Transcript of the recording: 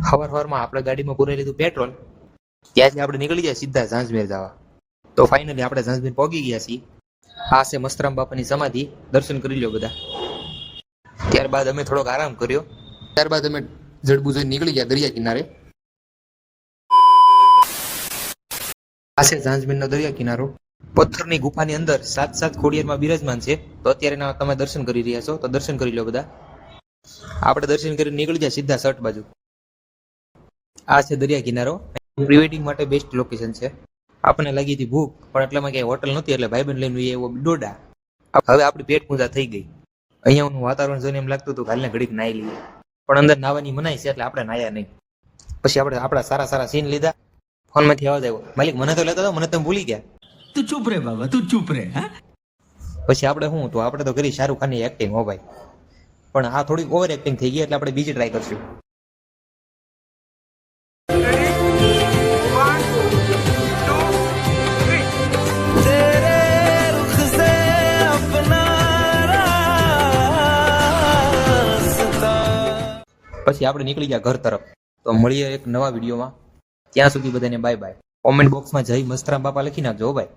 સવારમાં આપણે ગાડીમાં પૂરાઈ લીધું પેટ્રોલ, ત્યાંથી આપણે નીકળી ગયા સીધા ઝાંઝમેર જવા. તો ફાઇનલી આપણે ઝાંઝમેર પહોંચી ગયા છીએ. આ છે મસ્તરામ બાપાની સમાધિ, દર્શન કરી લો બધા. ત્યારબાદ અમે થોડોક આરામ કર્યો. ત્યારબાદ અમે જડબુ જોઈને નીકળી ગયા દરિયા કિનારે. આ છે ઝાંઝમેરનો દરિયા કિનારો. પથ્થરની ગુફાની અંદર સાત ખોડિયારમાં બિરાજમાન છે. તો અત્યારે તમે દર્શન કરી રહ્યા છો, તો દર્શન કરી લો બધા. આપણે દર્શન કરીને નીકળી જાય સીધા સટ બાજુ. આ છે દરિયા કિનારો. પ્રી વેડિંગ માટે બેસ્ટ લોકેશન છે. આપણને લાગી હતી ભૂખ, પણ એટલામાં ક્યાંય હોટલ નહોતી, એટલે ભાઈબંધ લઈને એવો ડોડા. હવે આપણી પેટ પૂજા થઈ ગઈ. અહીંયાનું વાતાવરણ જોઈને એમ લાગતું હતું હાલને ઘડીક નાઈ લઈએ, પણ અંદર નાવાની મનાઈ છે એટલે આપણે નાયા નહીં. પછી આપણે આપણા સારા સીન લીધા. ફોનમાંથી અવાજ આવ્યો, માલિક મને તો લેતા મને તમે ભૂલી ગયા. તું ચૂપ રે બાબા, તું ચૂપ રે. પછી આપણે તો કરી શાહરુખ ખાનની એક્ટિંગ હો ભાઈ, પણ આ થોડી ઓવર એક્ટિંગ થઈ ગઈ, એટલે આપણે બીજી ટ્રાય કરશું. પછી આપણે નીકળી ગયા ઘર તરફ. તો મળીએ એક નવા વિડીયોમાં. ત્યાં સુધી બધાને બાય બાય. કોમેન્ટ બોક્સમાં જય મસ્તરામ બાપા લખી નાખજો ભાઈ.